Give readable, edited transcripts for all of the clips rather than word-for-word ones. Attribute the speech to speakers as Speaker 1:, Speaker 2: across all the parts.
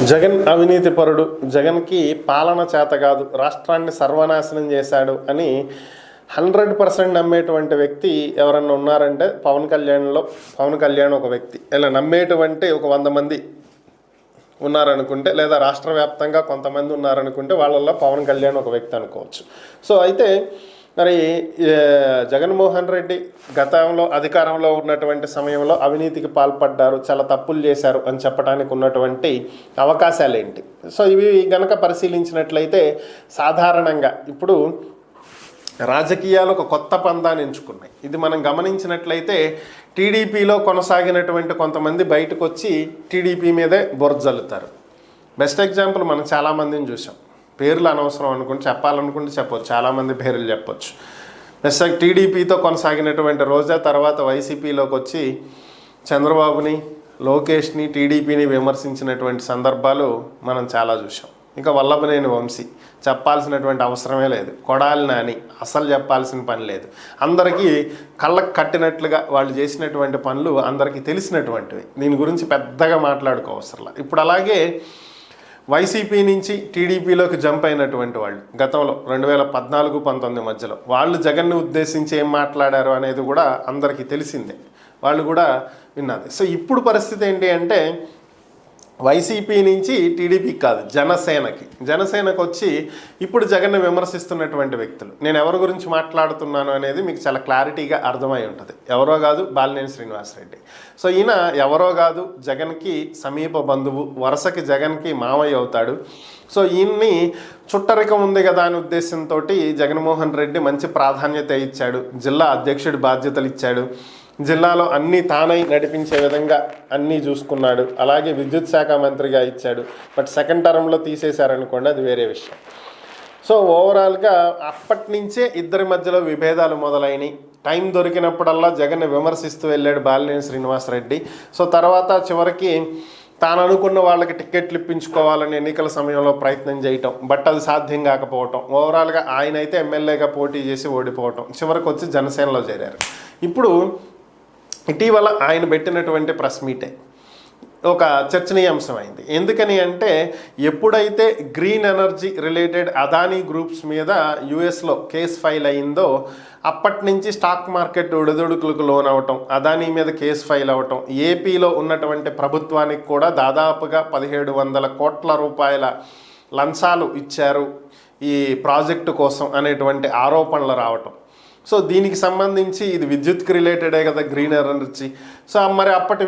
Speaker 1: జగన్ అవినీతి పరుడు, జగన్కి పాలన చేత కాదు, రాష్ట్రాన్ని సర్వనాశనం చేశాడు అని 100% నమ్మేటువంటి వ్యక్తి ఎవరన్నా ఉన్నారంటే పవన్ కళ్యాణ్ ఒక వ్యక్తి. ఇలా నమ్మేటువంటి ఒక 100 మంది ఉన్నారనుకుంటే, లేదా రాష్ట్ర వ్యాప్తంగా కొంతమంది ఉన్నారనుకుంటే వాళ్ళల్లో పవన్ కళ్యాణ్ ఒక వ్యక్తి అనుకోవచ్చు. సో అయితే మరి జగన్మోహన్ రెడ్డి గతంలో అధికారంలో ఉన్నటువంటి సమయంలో అవినీతికి పాల్పడ్డారు, చాలా తప్పులు చేశారు అని చెప్పడానికి ఉన్నటువంటి అవకాశాలు ఏంటి? సో ఇవి గనక పరిశీలించినట్లయితే సాధారణంగా ఇప్పుడు రాజకీయాలు ఒక కొత్త పందాన్ని ఎంచుకున్నాయి. ఇది మనం గమనించినట్లయితే టీడీపీలో కొనసాగినటువంటి కొంతమంది బయటకు వచ్చి టీడీపీ మీదే బురజల్లుతారు. బెస్ట్ ఎగ్జాంపుల్ మనం చాలామందిని చూసాం. పేర్లు అనవసరం అనుకుంటే చెప్పాలనుకుంటే చెప్పొచ్చు, చాలామంది పేర్లు చెప్పొచ్చు. బెస్ట్ టీడీపీతో కొనసాగినటువంటి రోజా తర్వాత వైసీపీలోకి వచ్చి చంద్రబాబుని, లోకేష్ని, టీడీపీని విమర్శించినటువంటి సందర్భాలు మనం చాలా చూసాం. ఇంకా వల్లభనేని వంశీ చెప్పాల్సినటువంటి అవసరమే లేదు, కొడాలి నాని అసలు చెప్పాల్సిన పని లేదు. అందరికీ కళ్ళకు కట్టినట్లుగా వాళ్ళు చేసినటువంటి పనులు అందరికీ తెలిసినటువంటివి, దీని గురించి పెద్దగా మాట్లాడుకోవసరంలా. ఇప్పుడు అలాగే వైసీపీ నుంచి టీడీపీలోకి జంప్ అయినటువంటి వాళ్ళు గతంలో 2014-19 మధ్యలో వాళ్ళు జగన్ను ఉద్దేశించి ఏం మాట్లాడారు అనేది కూడా అందరికీ తెలిసిందే, వాళ్ళు కూడా విన్నది. సో ఇప్పుడు పరిస్థితి ఏంటి అంటే వైసీపీ నుంచి టీడీపీకి కాదు జనసేనకు వచ్చి ఇప్పుడు జగన్ను విమర్శిస్తున్నటువంటి వ్యక్తులు. నేను ఎవరి గురించి మాట్లాడుతున్నాను అనేది మీకు చాలా క్లారిటీగా అర్థమై ఉంటుంది. ఎవరో కాదు, బాలినేని శ్రీనివాసరెడ్డి. సో ఈయన ఎవరో కాదు, జగన్కి సమీప బంధువు, వరుసకి జగన్కి మామయ్య అవుతాడు. సో ఈయన్ని చుట్టరికం ఉంది కదా అనే ఉద్దేశంతో జగన్మోహన్ రెడ్డి మంచి ప్రాధాన్యత ఇచ్చాడు, జిల్లా అధ్యక్షుడి బాధ్యతలు ఇచ్చాడు, జిల్లాలో అన్నీ తానై నడిపించే విధంగా అన్నీ చూసుకున్నాడు. అలాగే విద్యుత్ శాఖ మంత్రిగా ఇచ్చాడు. బట్ సెకండ్ టర్మ్లో తీసేశారనుకోండి, అది వేరే విషయం. సో ఓవరాల్గా అప్పటి నుంచే ఇద్దరి మధ్యలో విభేదాలు మొదలైనవి. టైం దొరికినప్పుడల్లా జగన్ని విమర్శిస్తూ వెళ్ళాడు బాలినేని శ్రీనివాసరెడ్డి. సో తర్వాత చివరికి తాను అనుకున్న వాళ్ళకి టికెట్లు ఇప్పించుకోవాలని ఎన్నికల సమయంలో ప్రయత్నం చేయటం, బట్ అది సాధ్యం కాకపోవటం, ఓవరాల్గా ఆయన అయితే ఎమ్మెల్యేగా పోటీ చేసి ఓడిపోవటం, చివరికి వచ్చి జనసేనలో చేరారు. ఇప్పుడు ఇటీవల ఆయన పెట్టినటువంటి ప్రెస్ మీటే ఒక చర్చనీయాంశం అయింది. ఎందుకని అంటే ఎప్పుడైతే green energy related Adani groups మీద యుఎస్లో కేసు ఫైల్ అయిందో అప్పటి నుంచి స్టాక్ మార్కెట్ ఒడిదుడుకులకు లోనవటం, అదానీ మీద కేసు ఫైల్ అవ్వటం, ఏపీలో ఉన్నటువంటి ప్రభుత్వానికి కూడా దాదాపుగా 1700 కోట్ల రూపాయల లంచాలు ఇచ్చారు ఈ ప్రాజెక్టు కోసం అనేటువంటి ఆరోపణలు రావటం. సో దీనికి సంబంధించి ఇది విద్యుత్కి రిలేటెడే కదా, గ్రీన్ ఎనర్జీ. సో మరి అప్పటి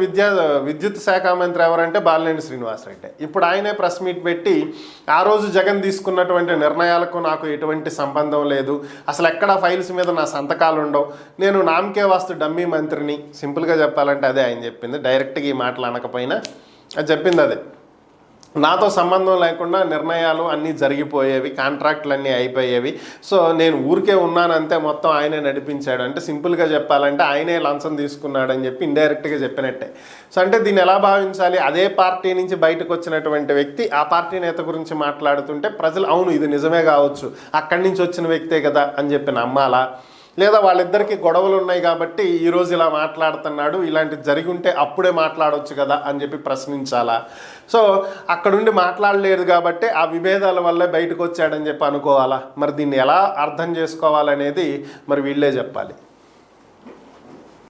Speaker 1: విద్యుత్ శాఖ మంత్రి ఎవరంటే బాలినేని శ్రీనివాసరెడ్డి. ఇప్పుడు ఆయనే ప్రెస్ మీట్ పెట్టి ఆ రోజు జగన్ తీసుకున్నటువంటి నిర్ణయాలకు నాకు ఎటువంటి సంబంధం లేదు, అసలు ఎక్కడ ఫైల్స్ మీద నా సంతకాలు ఉండవు, నేను నామకే వాస్తు డమ్మీ మంత్రిని. సింపుల్గా చెప్పాలంటే అదే ఆయన చెప్పింది, డైరెక్ట్గా ఈ మాటలు అనకపోయినా అది చెప్పింది అదే. నాతో సంబంధం లేకుండా నిర్ణయాలు అన్నీ జరిగిపోయేవి, కాంట్రాక్ట్లు అన్నీ అయిపోయేవి. సో నేను ఊరికే ఉన్నానంతే, మొత్తం ఆయనే నడిపించాడు. అంటే సింపుల్గా చెప్పాలంటే ఆయనే లంచం తీసుకున్నాడని చెప్పి ఇండైరెక్ట్గా చెప్పినట్టే. సో అంటే దీన్ని ఎలా భావించాలి? అదే పార్టీ నుంచి బయటకు వచ్చినటువంటి వ్యక్తి ఆ పార్టీ నేత గురించి మాట్లాడుతుంటే ప్రజలు అవును ఇది నిజమే కావచ్చు, అక్కడి నుంచి వచ్చిన వ్యక్తే కదా అని చెప్పి నమ్మాలా? లేదా వాళ్ళిద్దరికీ గొడవలు ఉన్నాయి కాబట్టి ఈరోజు ఇలా మాట్లాడుతున్నాడు, ఇలాంటిది జరిగి ఉంటే అప్పుడే మాట్లాడవచ్చు కదా అని చెప్పి ప్రశ్నించాలా? సో అక్కడుండి మాట్లాడలేదు కాబట్టి ఆ విభేదాల వల్లే బయటకు వచ్చాడని చెప్పి అనుకోవాలా? మరి దీన్ని ఎలా అర్థం చేసుకోవాలనేది మరి వీళ్ళే చెప్పాలి.